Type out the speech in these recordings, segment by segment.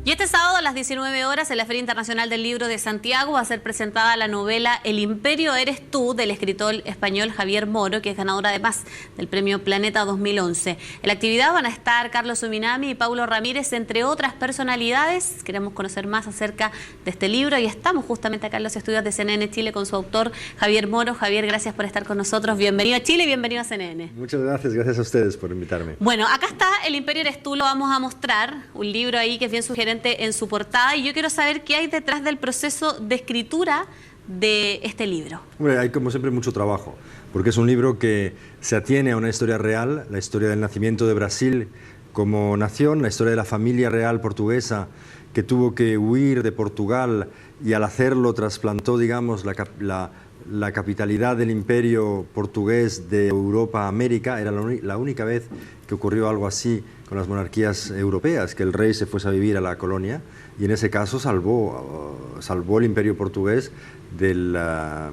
Y este sábado a las 19 horas en la Feria Internacional del Libro de Santiago va a ser presentada la novela El Imperio eres tú, del escritor español Javier Moro, que es ganador además del Premio Planeta 2011. En la actividad van a estar Carlos Zuminami y Paulo Ramírez, entre otras personalidades. Queremos conocer más acerca de este libro y estamos justamente acá en los estudios de CNN Chile con su autor Javier Moro. Javier, gracias por estar con nosotros. Bienvenido a Chile y bienvenido a CNN. Muchas gracias a ustedes por invitarme. Bueno, acá está El Imperio eres tú, lo vamos a mostrar, un libro ahí que es bien sugerente en su portada, y yo quiero saber qué hay detrás del proceso de escritura de este libro. Bueno, hay como siempre mucho trabajo, porque es un libro que se atiene a una historia real, la historia del nacimiento de Brasil como nación, la historia de la familia real portuguesa que tuvo que huir de Portugal y al hacerlo trasplantó, digamos, la capitalidad del imperio portugués de Europa a América. Era la única vez que ocurrió algo así con las monarquías europeas, que el rey se fuese a vivir a la colonia y en ese caso salvó el imperio portugués de la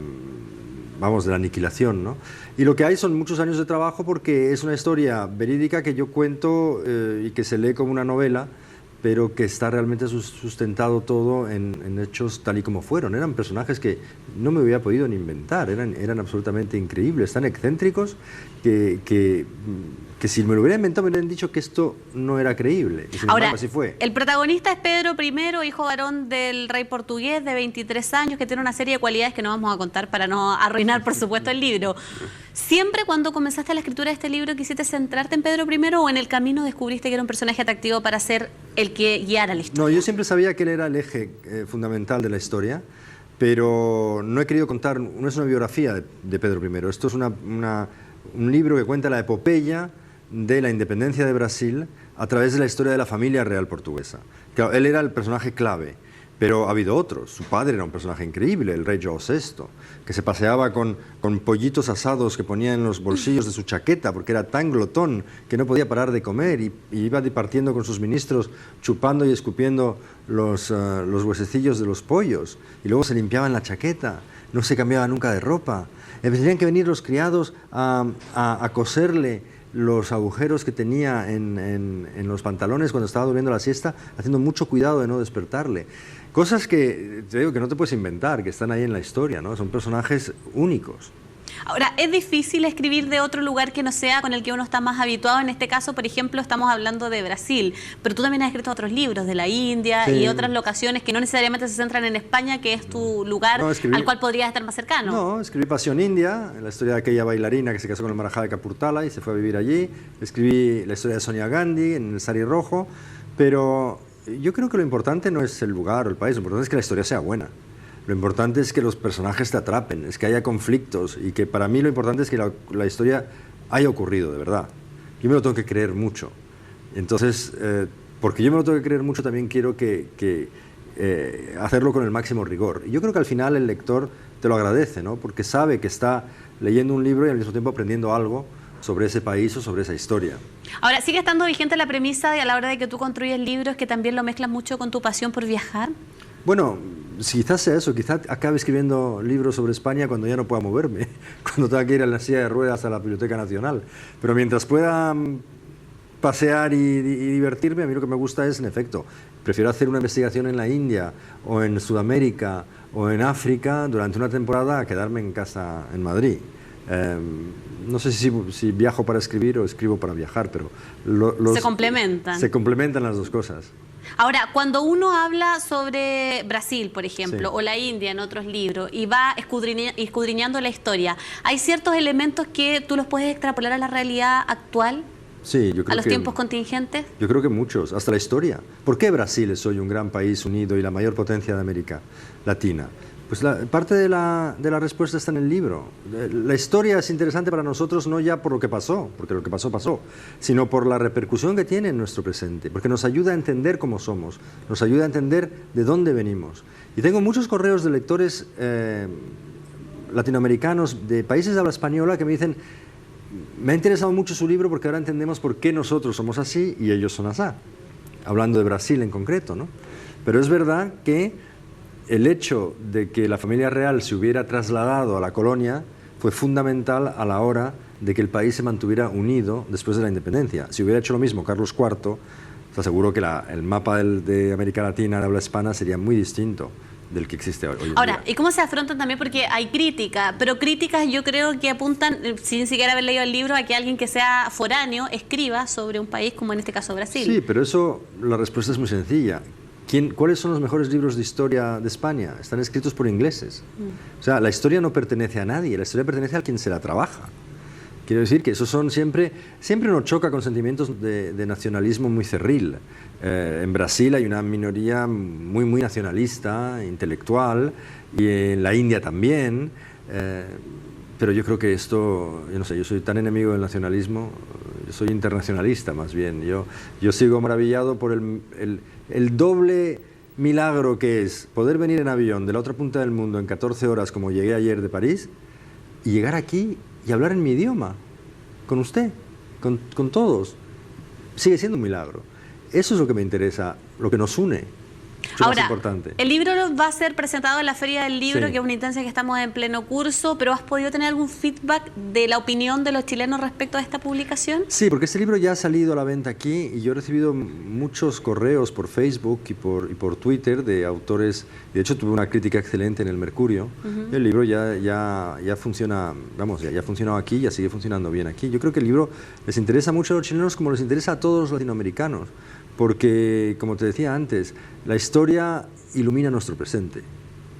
aniquilación, ¿no? Y lo que hay son muchos años de trabajo, porque es una historia verídica que yo cuento y que se lee como una novela, pero que está realmente sustentado todo en hechos tal y como fueron. Eran personajes que no me hubiera podido ni inventar, eran absolutamente increíbles, tan excéntricos que si me lo hubiera inventado me hubieran dicho que esto no era creíble. Y sin embargo, así fue. El protagonista es Pedro I, hijo varón del rey portugués de 23 años, que tiene una serie de cualidades que no vamos a contar para no arruinar, por supuesto, el libro. ¿Siempre cuando comenzaste la escritura de este libro quisiste centrarte en Pedro I o en el camino descubriste que era un personaje atractivo para ser el que guiara la historia? No, yo siempre sabía que él era el eje fundamental de la historia, pero no he querido contar, no es una biografía de Pedro I, esto es un libro que cuenta la epopeya de la independencia de Brasil a través de la historia de la familia real portuguesa. Claro, él era el personaje clave, pero ha habido otros. Su padre era un personaje increíble, el rey João VI, que se paseaba con pollitos asados que ponía en los bolsillos de su chaqueta porque era tan glotón que no podía parar de comer y iba departiendo con sus ministros, chupando y escupiendo los huesecillos de los pollos, y luego se limpiaban la chaqueta, no se cambiaba nunca de ropa. Tenían que venir los criados a coserle los agujeros que tenía en los pantalones cuando estaba durmiendo la siesta, haciendo mucho cuidado de no despertarle. Cosas que te digo que no te puedes inventar, que están ahí en la historia, ¿no? Son personajes únicos. Ahora, ¿es difícil escribir de otro lugar que no sea con el que uno está más habituado? En este caso, por ejemplo, estamos hablando de Brasil, pero tú también has escrito otros libros de la India, sí, y otras locaciones que no necesariamente se centran en España, que es tu lugar al cual podrías estar más cercano. No, escribí Pasión India, la historia de aquella bailarina que se casó con el Marajá de Kapurthala y se fue a vivir allí. Escribí la historia de Sonia Gandhi en El Sari Rojo, pero yo creo que lo importante no es el lugar o el país, lo importante es que la historia sea buena. Lo importante es que los personajes te atrapen, es que haya conflictos, y que para mí lo importante es que la historia haya ocurrido de verdad. Yo me lo tengo que creer mucho. Entonces, porque yo me lo tengo que creer mucho, también quiero hacerlo con el máximo rigor. Y yo creo que al final el lector te lo agradece, ¿no? Porque sabe que está leyendo un libro y al mismo tiempo aprendiendo algo sobre ese país o sobre esa historia. Ahora, ¿sigue estando vigente la premisa de a la hora de que tú construyes libros que también lo mezclas mucho con tu pasión por viajar? Bueno, quizás sea eso, quizás acabe escribiendo libros sobre España cuando ya no pueda moverme, cuando tenga que ir en la silla de ruedas a la Biblioteca Nacional. Pero mientras pueda pasear y divertirme, a mí lo que me gusta es, en efecto, prefiero hacer una investigación en la India o en Sudamérica o en África durante una temporada a quedarme en casa en Madrid. No sé si viajo para escribir o escribo para viajar, pero se complementan. Se complementan las dos cosas. Ahora, cuando uno habla sobre Brasil, por ejemplo, sí, o la India en otros libros, y va escudriñando la historia, ¿hay ciertos elementos que tú los puedes extrapolar a la realidad actual? Sí, yo creo ¿A los tiempos contingentes? Yo creo que muchos, hasta la historia. ¿Por qué Brasil es hoy un gran país unido y la mayor potencia de América Latina? Pues parte de la respuesta está en el libro. La historia es interesante para nosotros no ya por lo que pasó, porque lo que pasó, pasó, sino por la repercusión que tiene en nuestro presente, porque nos ayuda a entender cómo somos, nos ayuda a entender de dónde venimos. Y tengo muchos correos de lectores latinoamericanos de países de habla española que me dicen: me ha interesado mucho su libro porque ahora entendemos por qué nosotros somos así y ellos son así, hablando de Brasil en concreto, ¿no? Pero es verdad que el hecho de que la familia real se hubiera trasladado a la colonia fue fundamental a la hora de que el país se mantuviera unido después de la independencia. Si hubiera hecho lo mismo Carlos IV, Te aseguro que el mapa de América Latina de habla hispana sería muy distinto del que existe hoy en Ahora, día. ¿y cómo se afrontan también? Porque hay crítica, pero críticas yo creo que apuntan, sin siquiera haber leído el libro, a que alguien que sea foráneo escriba sobre un país como en este caso Brasil. Sí, pero eso, la respuesta es muy sencilla. ¿Cuáles son los mejores libros de historia de España? Están escritos por ingleses. O sea, la historia no pertenece a nadie, la historia pertenece a quien se la trabaja. Quiero decir que esos son siempre uno choca con sentimientos de nacionalismo muy cerril. En Brasil hay una minoría muy nacionalista, intelectual, y en la India también. Pero yo creo que esto, yo no sé, yo soy tan enemigo del nacionalismo, yo soy internacionalista más bien. Yo sigo maravillado por el doble milagro que es poder venir en avión de la otra punta del mundo en 14 horas, como llegué ayer de París, y llegar aquí y hablar en mi idioma, con usted, con todos. Sigue siendo un milagro. Eso es lo que me interesa, lo que nos une. Es lo más importante. El libro va a ser presentado en la Feria del Libro, Sí. que es una instancia que estamos en pleno curso, pero ¿has podido tener algún feedback de la opinión de los chilenos respecto a esta publicación? Sí, porque este libro ya ha salido a la venta aquí y yo he recibido muchos correos por Facebook y por Twitter de autores. De hecho, tuve una crítica excelente en el Mercurio. El libro ya funciona, vamos, ya ha funcionado aquí, ya sigue funcionando bien aquí. Yo creo que el libro les interesa mucho a los chilenos como les interesa a todos los latinoamericanos, porque, como te decía antes, la historia ilumina nuestro presente.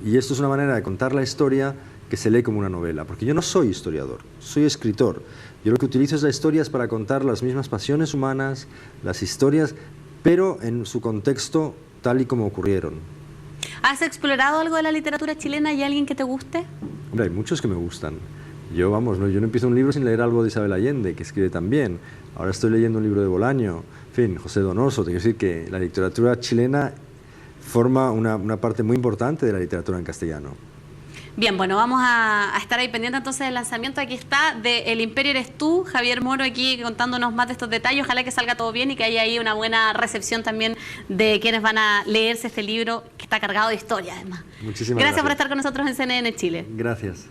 Y esto es una manera de contar la historia que se lee como una novela, porque yo no soy historiador, soy escritor. Yo lo que utilizo es la historia es para contar las mismas pasiones humanas, las historias, pero en su contexto tal y como ocurrieron. ¿Has explorado algo de la literatura chilena y alguien que te guste? Hombre, hay muchos que me gustan. Yo no empiezo un libro sin leer algo de Isabel Allende, que escribe tan bien. Ahora estoy leyendo un libro de Bolaño, en fin, José Donoso. Tengo que decir que la literatura chilena forma una parte muy importante de la literatura en castellano. Bien, bueno, vamos a estar ahí pendiente entonces del lanzamiento. Aquí está, de El Imperio eres tú, Javier Moro aquí contándonos más de estos detalles. Ojalá que salga todo bien y que haya ahí una buena recepción también de quienes van a leerse este libro que está cargado de historia además. Muchísimas Gracias por gracias estar con nosotros en CNN Chile. Gracias.